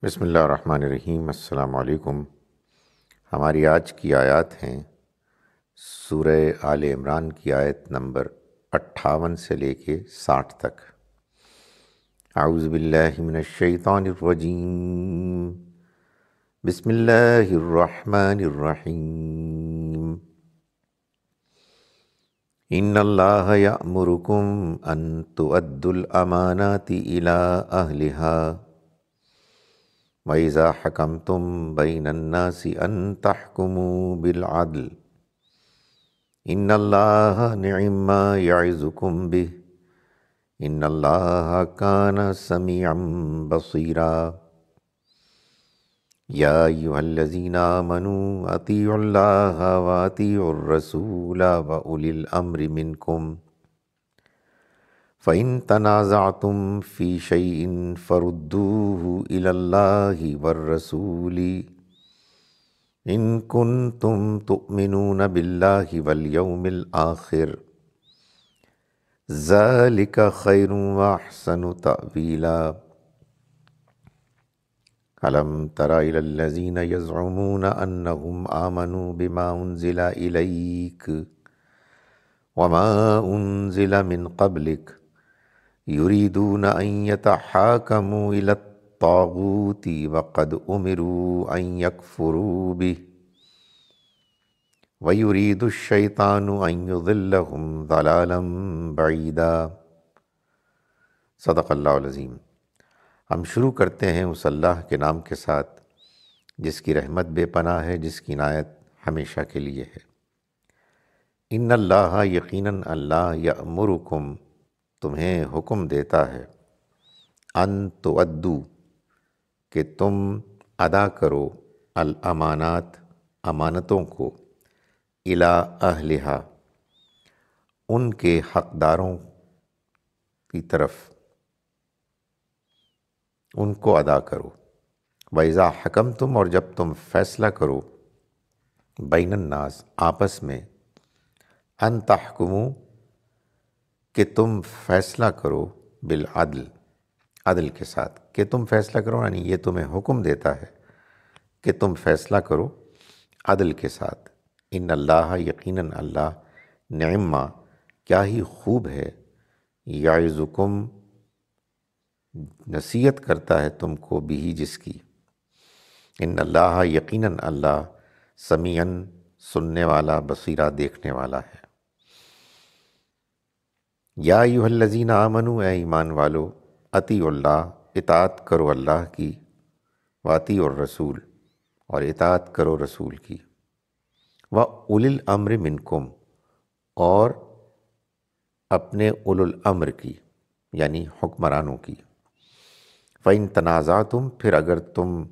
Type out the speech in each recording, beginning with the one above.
بسم اللہ الرحمن الرحیم۔ السلام علیکم۔ ہماری آج کی آیات ہیں سورہ آل عمران کی آیت نمبر 58 سے لے کے 60 تک۔ اعوذ باللہ من الشیطان الرجیم، بسم اللہ الرحمن الرحیم۔ ان اللہ یأمرکم ان تؤدوا الامانات الی اہلها وَإِذَا حَكَمْتُمْ بَيْنَ النَّاسِ أَن تَحْكُمُوا بِالْعَدْلِ إِنَّ اللَّهَ نِعِمَّا يَعِظُكُمْ بِهِ إِنَّ اللَّهَ كَانَ سَمِيعًا بَصِيرًا۔ يَا أَيُّهَا الَّذِينَ آمَنُوا أَطِيعُوا اللَّهَ وَأَطِيعُوا الرَّسُولَ وَأُولِي الْأَمْرِ مِنكُمْ فَإِن تَنَازَعْتُمْ فِي شَيْءٍ فَرُدُّوهُ إِلَى اللَّهِ وَالرَّسُولِ إِن كُنتُمْ تُؤْمِنُونَ بِاللَّهِ وَالْيَوْمِ الْآخِرِ ذَلِكَ خَيْرٌ وَأَحْسَنُ تَأْوِيلًا۔ أَلَمْ تَرَ إِلَى الَّذِينَ يَزْعُمُونَ أَنَّهُمْ آمَنُوا بِمَا أُنزِلَ إِلَيْكَ وَمَا أُنزِلَ مِن قَبْلِكَ يريدون أن يتحاكموا إلى الطاغوت وقد أمروا أن يكفروا به ويريد الشيطان أن يضلهم ضلالا بعيدا۔ صدق اللہ العظیم۔ ہم شروع کرتے ہیں اس اللہ کے نام کے ساتھ جس کی رحمت بے پناہ ہے، جس کی عنایت ہمیشہ کے لیے ہے۔ ان اللہ، یقیناً اللہ، یأمرکم، تمہیں حکم دیتا ہے، ان تؤدو، کہ تم ادا کرو، الامانات، امانتوں کو، الی اہلہا، ان کے حقداروں کی طرف ان کو ادا کرو۔ وَإِذَا حَكَمْتُمْ، اور جب تم فیصلہ کرو، بین الناس، آپس میں، ان تحکموا، کہ تم فیصلہ کرو، بالعدل، عدل کے ساتھ، کہ تم فیصلہ کرو، یعنی یہ تمہیں حکم دیتا ہے کہ تم فیصلہ کرو عدل کے ساتھ۔ ان اللہ، یقیناً اللہ، نعمہ، کیا ہی خوب ہے، یعظکم، نصیحت کرتا ہے تم کو، بھی، جس کی، ان اللہ، یقیناً اللہ، سمیعاً، سننے والا، بصیرہ، دیکھنے والا ہے۔ یا ایھا الذین آمنوا، اے ایمان والو، اطیعوا اللہ، اطاعت کرو اللہ کی، واطیعوا الرسول، اور اطاعت کرو رسول کی، وَأُولِي الْأَمْرِ مِنْکُمْ، اور اپنے اولو الامر کی، یعنی حکمرانوں کی۔ فَإِن تَنَازَعْتُمْ، پھر اگر تم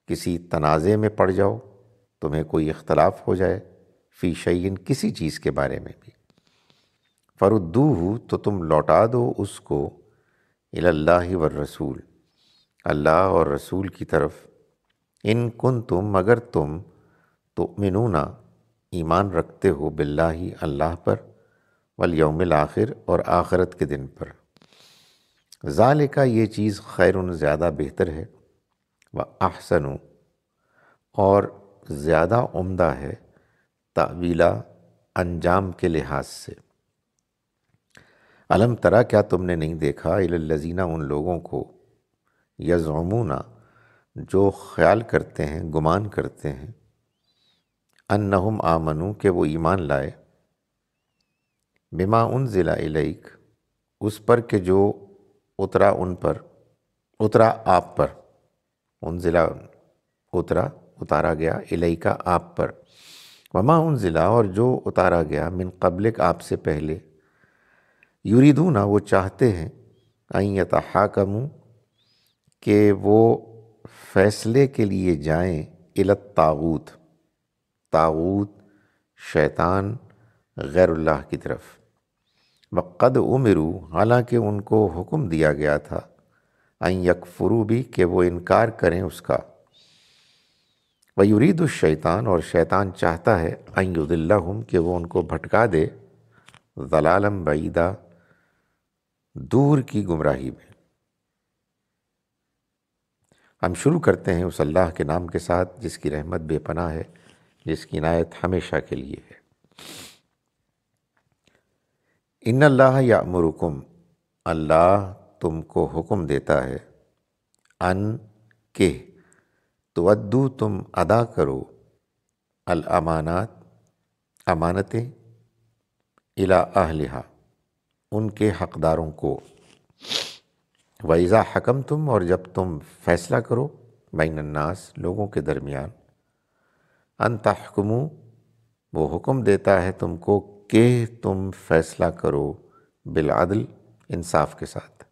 کسی تنازع میں پڑ جاؤ، تمہیں کوئی اختلاف ہو جائے، فی شیئن، کسی چیز کے بارے میں بھی، فردوہ، تو تم لوٹا دو اس کو، الی اللہ والرسول، اللہ اور رسول کی طرف، ان کنتم، اگر تم، تؤمنون، ایمان رکھتے ہو، باللہ، اللہ پر، والیوم الآخر، اور آخرت کے دن پر، ذالک، یہ چیز، خیر، زیادہ بہتر ہے، واحسن، اور زیادہ عمدہ ہے، تأویلا، انجام کے لحاظ سے۔ الم ترا، کیا تم نے نہیں دیکھا، الی الذین، ان لوگوں کو، یزعمون، جو خیال کرتے ہیں، گمان کرتے ہیں، انہم آمنو، کہ وہ ایمان لائے، بما انزل الیک، اس پر کہ جو اترا ان پر، اترا آپ پر، انزلا، اترا، اتارا گیا، الیکا، آپ پر، وما انزلا، اور جو اتارا گیا، من قبلک، آپ سے پہلے، یریدون، وہ چاہتے ہیں، ان یتحاکموا، کہ وہ فیصلے کے لیے جائیں، الی الطاغوت، طاغوت، شیطان، غیر اللہ کی طرف، وقد امروا، حالانکہ ان کو حکم دیا گیا تھا، ان یکفروا بھی، کہ وہ انکار کریں اس کا، ویرید الشیطان، اور شیطان چاہتا ہے، ان یضلہم، کہ وہ ان کو بھٹکا دے، ضلالا بعیدا، دور کی گمراہی میں۔ ہم شروع کرتے ہیں اس اللہ کے نام کے ساتھ جس کی رحمت بے پناہ ہے، جس کی عنایت ہمیشہ کے لیے ہے۔ ان اللہ یأمرکم، اللہ تم کو حکم دیتا ہے، ان کہ تودو تم ادا کرو، الامانات امانتیں، الی اہلہا ان کے حقداروں کو، وَإِذَا حَكَمْتُمْ اور جب تم فیصلہ کرو، بین الناس لوگوں کے درمیان، ان تحکموا وہ حکم دیتا ہے تم کو کہ تم فیصلہ کرو، بالعدل انصاف کے ساتھ۔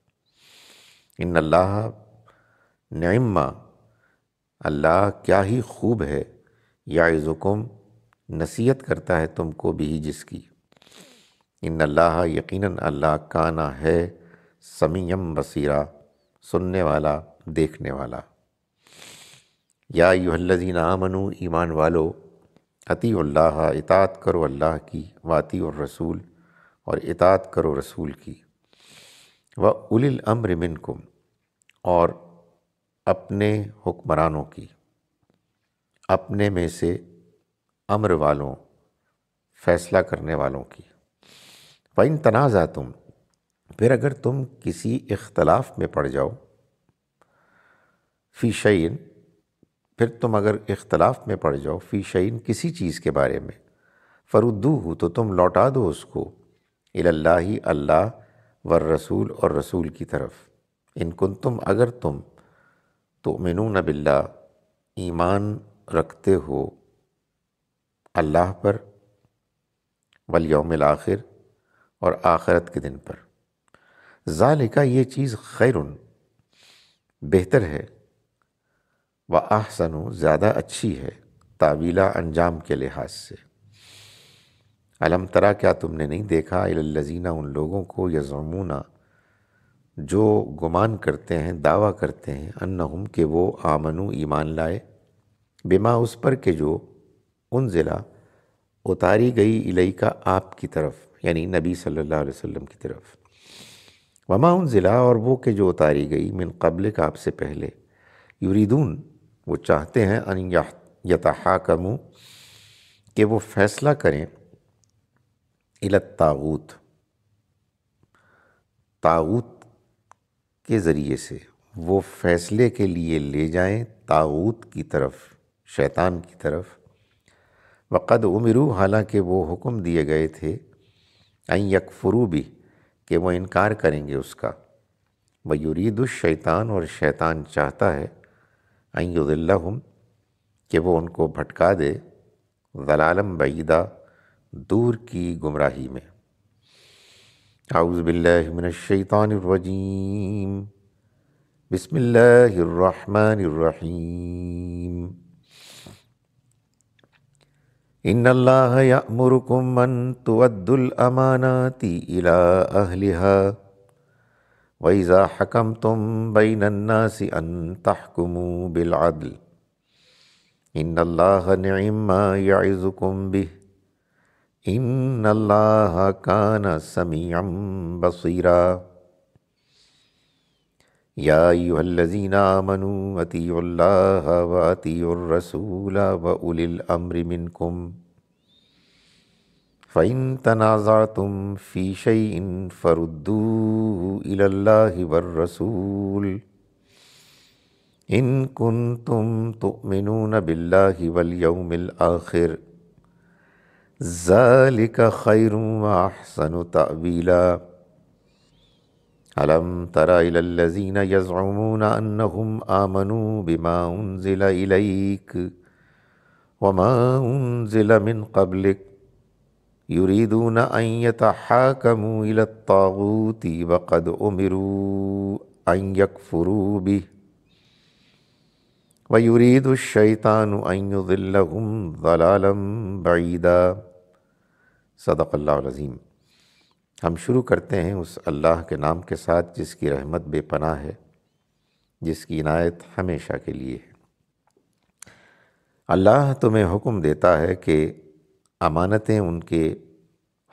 ان اللہ نعم اللہ کیا ہی خوب ہے، یعظکم نصیحت کرتا ہے تم کو بھی جس کی، ان اللہ یقیناً اللہ کانا ہے، سمیعم بصیرا سننے والا دیکھنے والا۔ یا ایھا الذین آمنوا ایمان والو، اطیعوا اللہ اطاعت کرو اللہ کی، واطیعوا الرسول اور اطاعت کرو رسول کی، وَأُولِي الْأَمْرِ مِنْکُمْ اور اپنے حکمرانوں کی، اپنے میں سے امر والوں، فیصلہ کرنے والوں کی۔ فَإِن تَنَازَعْتُمْ پھر اگر تم کسی اختلاف میں پڑ جاؤ، فی شیء پھر تم اگر اختلاف میں پڑ جاؤ، فی شیء کسی چیز کے بارے میں، فردوہ تو تم لوٹا دو اس کو، الی اللہ اللہ والرسول اور رسول کی طرف، ان کنتم اگر تم تؤمنون باللہ ایمان رکھتے ہو اللہ پر، والیوم الآخر اور آخرت کے دن پر، ذالک یہ چیز خیرٌ بہتر ہے، وَأَحْسَنُ زیادہ اچھی ہے، تاویلا انجام کے لحاظ سے۔ الم ترا کیا تم نے نہیں دیکھا، الی الذین ان لوگوں کو، یزعمون جو گمان کرتے ہیں، دعویٰ کرتے ہیں، انہم کہ وہ آمنو ایمان لائے، بما اس پر کہ جو انزلہ اتاری گئی الیکا آپ کی طرف، یعنی نبی صلی اللہ علیہ وسلم کی طرف، وما انزلہ اور وہ کہ جو اتاری گئی من قبلک آپ سے پہلے، یریدون وہ چاہتے ہیں، ان یتحاکموا کہ وہ فیصلہ کریں، الی الطاغوت طاغوت کے ذریعے سے، وہ فیصلے کے لیے لے جائیں طاغوت کی طرف، شیطان کی طرف، وقد امروا حالانکہ وہ حکم دیے گئے تھے، ان یکفروا بھی کہ وہ انکار کریں گے اس کا، ویرید الشیطان اور شیطان چاہتا ہے، ان یضلہم کہ وہ ان کو بھٹکا دے، ضلالا بعیدا دور کی گمراہی میں۔ اعوذ باللہ من الشیطان الرجیم، بسم اللہ الرحمن الرحیم۔ ان اللہ یأمرکم ان تؤدوا الامانات الی اہلہا وَإِذَا حَكَمْتُمْ بَيْنَ النَّاسِ أَن تَحْكُمُوا بِالْعَدْلِ إِنَّ اللَّهَ نِعِمَّا يَعِظُكُمْ بِهِ إِنَّ اللَّهَ كَانَ سَمِيعًا بَصِيرًا۔ یا ایھا الذین آمنوا اطیعوا اللہ واطیعوا الرسول وأولی الأمر منکم، فَإِن تَنَازَعْتُمْ فِي شَيْءٍ فَرُدُّوهُ إِلَى اللَّهِ وَالرَّسُولِ إِن كُنتُمْ تُؤْمِنُونَ بِاللَّهِ وَالْيَوْمِ الْآخِرِ ذَلِكَ خَيْرٌ وَأَحْسَنُ تَأْوِيلًا۔ الم تر إلی الذین یزعمون انہم آمنوا بما انزل الیک وما انزل من قبلک یریدون ان یتحاکموا الی الطاغوت وقد امروا ان یکفروا بہ ویرید الشیطان ان یضلہم ضلالا بعیدا۔ صدق اللہ العظیم۔ ہم شروع کرتے ہیں اس اللہ کے نام کے ساتھ جس کی رحمت بے پناہ ہے، جس کی عنایت ہمیشہ کے لیے ہے۔ اللہ تمہیں حکم دیتا ہے کہ امانتیں ان کے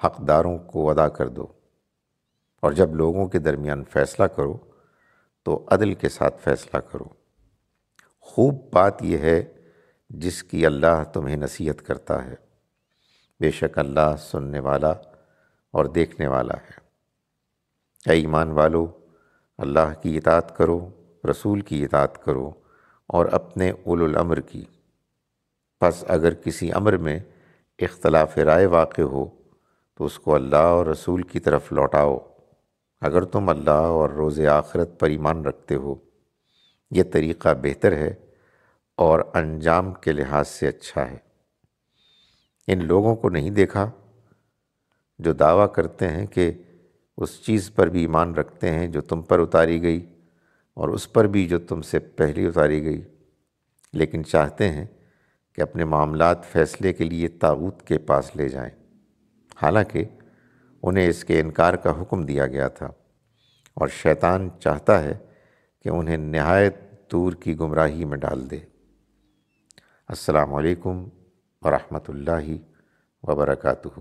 حقداروں کو ادا کر دو، اور جب لوگوں کے درمیان فیصلہ کرو تو عدل کے ساتھ فیصلہ کرو۔ خوب بات یہ ہے جس کی اللہ تمہیں نصیحت کرتا ہے، بے شک اللہ سننے والا اور دیکھنے والا ہے۔ اے ایمان والو، اللہ کی اطاعت کرو، رسول کی اطاعت کرو اور اپنے اولو الامر کی۔ پس اگر کسی امر میں اختلاف رائے واقع ہو تو اس کو اللہ اور رسول کی طرف لوٹاؤ، اگر تم اللہ اور روز آخرت پر ایمان رکھتے ہو۔ یہ طریقہ بہتر ہے اور انجام کے لحاظ سے اچھا ہے۔ ان لوگوں کو نہیں دیکھا جو دعویٰ کرتے ہیں کہ اس چیز پر بھی ایمان رکھتے ہیں جو تم پر اتاری گئی اور اس پر بھی جو تم سے پہلے اتاری گئی، لیکن چاہتے ہیں کہ اپنے معاملات فیصلے کے لیے طاغوت کے پاس لے جائیں، حالانکہ انہیں اس کے انکار کا حکم دیا گیا تھا، اور شیطان چاہتا ہے کہ انہیں نہایت دور کی گمراہی میں ڈال دے۔ السلام علیکم ورحمۃ اللہ وبرکاتہ۔